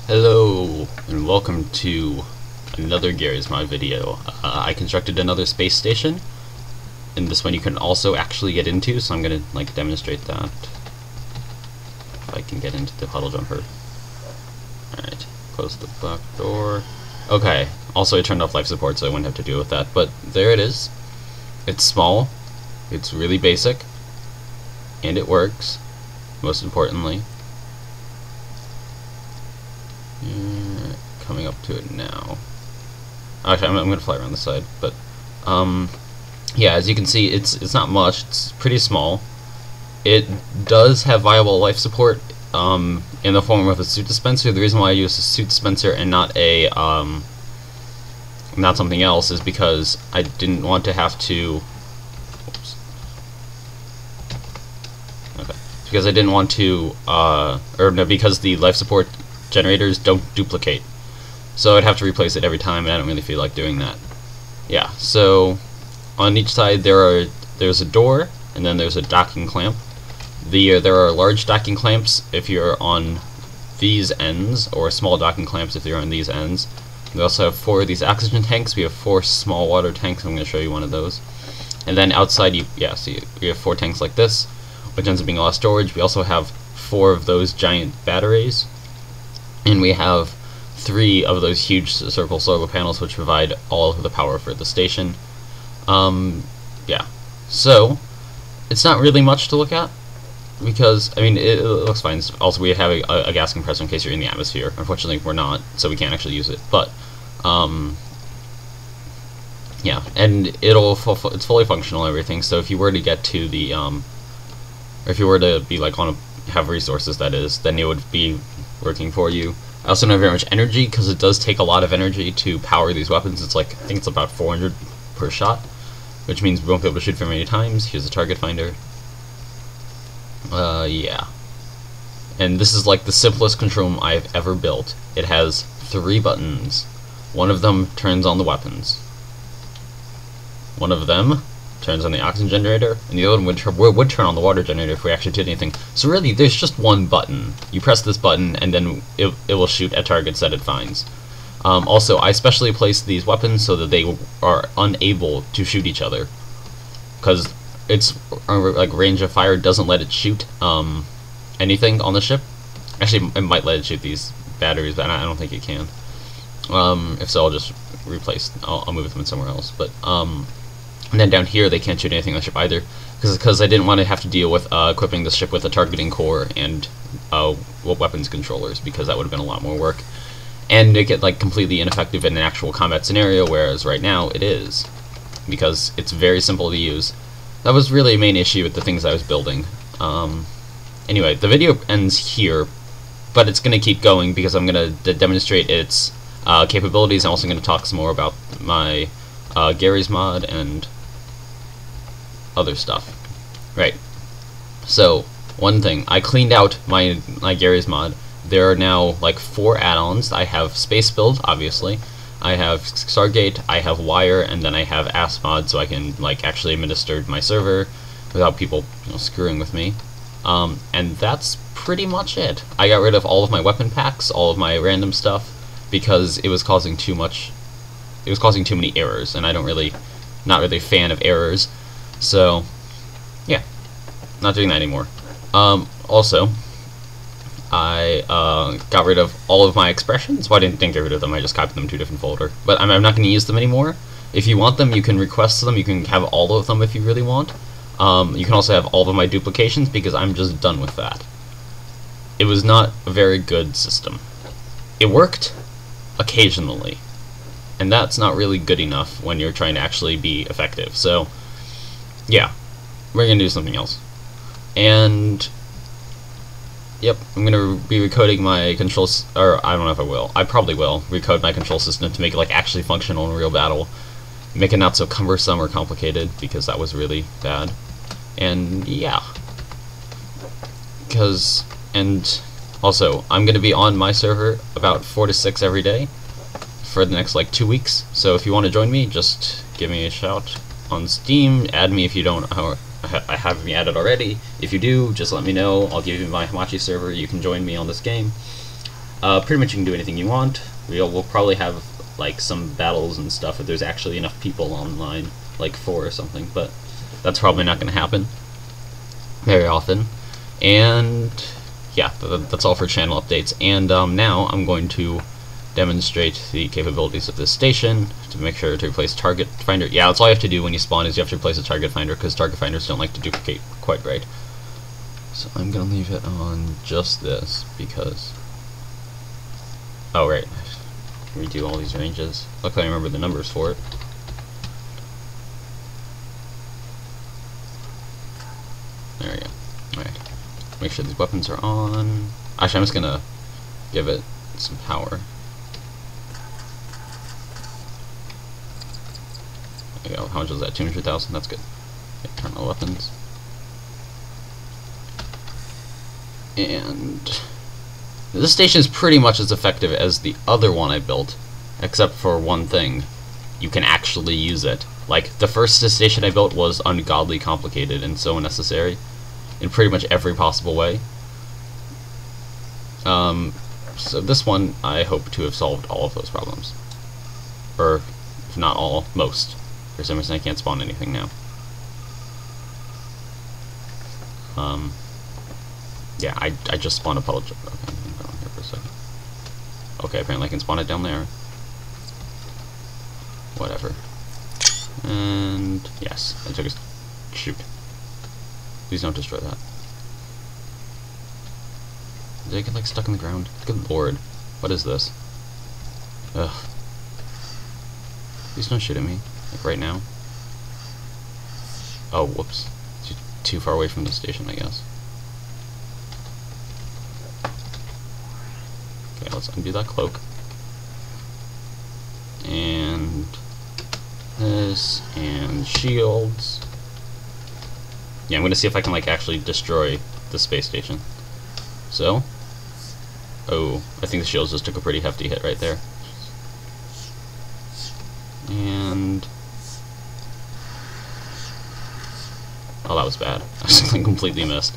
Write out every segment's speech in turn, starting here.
Hello, and welcome to another Garry's Mod video. I constructed another space station, and this one you can also actually get into, so I'm gonna demonstrate that. If I can get into the puddle jumper. Alright, close the back door. Okay, also I turned off life support so I wouldn't have to deal with that, but there it is. It's small, it's really basic, and it works, most importantly. Coming up to it now. Actually, I'm going to fly around the side, but yeah, as you can see, it's not much. It's pretty small. It does have viable life support in the form of a suit dispenser. The reason why I use a suit dispenser and not a not something else is because I didn't want to have to. Oops. Okay, because I didn't want to, or no, because the life support generators don't duplicate. So I'd have to replace it every time, and I don't really feel like doing that. Yeah, so on each side there's a door, and then there's a docking clamp. There are large docking clamps if you're on these ends, or small docking clamps if you're on these ends. We also have 4 of these oxygen tanks. We have 4 small water tanks. I'm going to show you one of those. And then outside, you have 4 tanks like this, which ends up being a lot of storage. We also have 4 of those giant batteries, and we have 3 of those huge circle solar panels, which provide all of the power for the station. Yeah, so it's not really much to look at, because I mean it looks fine. Also, we have a gas compressor in case you're in the atmosphere. Unfortunately, we're not, so we can't actually use it. But yeah, and it's fully functional and everything. So if you were to get to the or if you were to be have resources, that is, then it would be working for you. I also don't have very much energy, because it does take a lot of energy to power these weapons. It's I think it's about 400 per shot, which means we won't be able to shoot very many times. Here's a target finder. Yeah. And this is the simplest control room I've ever built. It has 3 buttons. One of them turns on the weapons. One of them turns on the oxygen generator, and the other one would turn on the water generator if we actually did anything. So really, there's just one button. You press this button, and then it will shoot at targets that it finds. Also, I specially placed these weapons so that they are unable to shoot each other, because its range of fire doesn't let it shoot anything on the ship. Actually, it might let it shoot these batteries, but I don't think it can. If so, I'll just I'll move them somewhere else. But and then down here, they can't shoot anything on the ship either, because I didn't want to have to deal with equipping the ship with a targeting core and weapons controllers, because that would have been a lot more work, and make it completely ineffective in an actual combat scenario. Whereas right now it is, because it's very simple to use. That was really a main issue with the things I was building. Anyway, the video ends here, but it's going to keep going because I'm going to demonstrate its capabilities. I'm also going to talk some more about my Garry's mod and other stuff. Right. So, one thing, I cleaned out my Garry's mod. There are now 4 add-ons. I have Space Build, obviously. I have Stargate, I have Wire, and then I have Ass Mod, so I can actually administer my server without people screwing with me. And that's pretty much it. I got rid of all of my weapon packs, all of my random stuff, because it was causing too much. It was causing too many errors, and not really a fan of errors. So, yeah, not doing that anymore. Also, I got rid of all of my expressions. Well, I didn't get rid of them, I just copied them to a different folder. But I'm not going to use them anymore. If you want them, you can request them. You can have all of them if you really want. You can also have all of my duplications, because I'm just done with that. It was not a very good system. It worked occasionally, and that's not really good enough when you're trying to actually be effective. So, yeah, we're going to do something else. And yep, I'm going to be recoding my controls, or I don't know if I will. I probably will recode my control system to make it actually functional in real battle. Make it not so cumbersome or complicated, because that was really bad. And yeah. And also, I'm going to be on my server about 4 to 6 every day for the next 2 weeks. So if you want to join me, just give me a shout on Steam. Add me if you don't I have me added already. If you do, just let me know. I'll give you my Hamachi server. You can join me on this game. Pretty much you can do anything you want. We'll probably have like some battles and stuff if there's actually enough people online, like 4 or something, but that's probably not going to happen very often. And yeah, that's all for channel updates. And now I'm going to demonstrate the capabilities of this station to make sure to replace target finder. Yeah, that's all you have to do when you spawn is you have to replace a target finder, because target finders don't like to duplicate quite right. So I'm going to leave it on just this because... Oh, right. Redo all these ranges. Luckily I remember the numbers for it. There we go. Alright. Make sure these weapons are on. Actually, I'm just gonna give it some power. There we go. How much was that? 200,000? That's good. Okay, turn on weapons. And this station is pretty much as effective as the other one I built, except for one thing. You can actually use it. Like, the first station I built was ungodly complicated and so unnecessary in pretty much every possible way. So this one, I hope to have solved all of those problems. Or, if not all, most. For some reason I can't spawn anything now. Yeah, I just spawned a puddle. Okay, I'm going here for a second. Okay, apparently I can spawn it down there. Whatever. And yes, I took a shoot. Please don't destroy that. Did I get like stuck in the ground? Good lord. What is this? Ugh. Please don't shoot at me. Like right now. Oh, whoops. Too far away from the station, I guess. Okay, let's undo that cloak. And this, and shields. Yeah, I'm gonna see if I can like actually destroy the space station. So, oh, I think the shields just took a pretty hefty hit right there. And oh, that was bad. I just completely missed.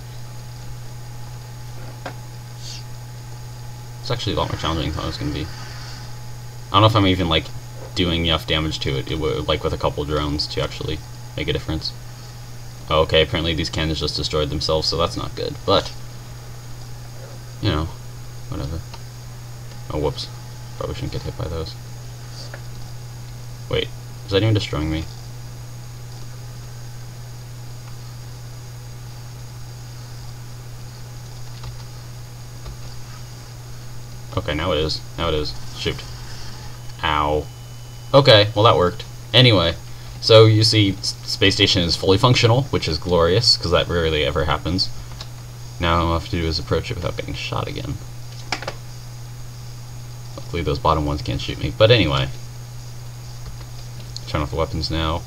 It's actually a lot more challenging than I thought it was gonna be. I don't know if I'm even like doing enough damage to it. It would, like with a couple drones, to actually make a difference. Oh, okay, apparently these cannons just destroyed themselves, so that's not good. But you know, whatever. Oh, whoops. Probably shouldn't get hit by those. Wait, is that even destroying me? Okay, now it is. Now it is. Shoot. Ow. Okay, well that worked. Anyway, so you see Space Station is fully functional, which is glorious, because that rarely ever happens. Now all I have to do is approach it without getting shot again. Hopefully those bottom ones can't shoot me. But anyway. Turn off the weapons now.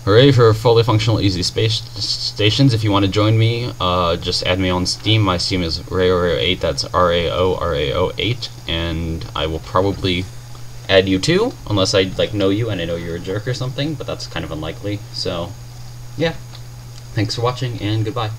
Hooray for fully functional easy space stations. If you want to join me, just add me on Steam. My Steam is Rao8, that's RAO8, and I will probably add you too, unless I like know you and I know you're a jerk or something, but that's kind of unlikely. So, yeah. Thanks for watching, and goodbye.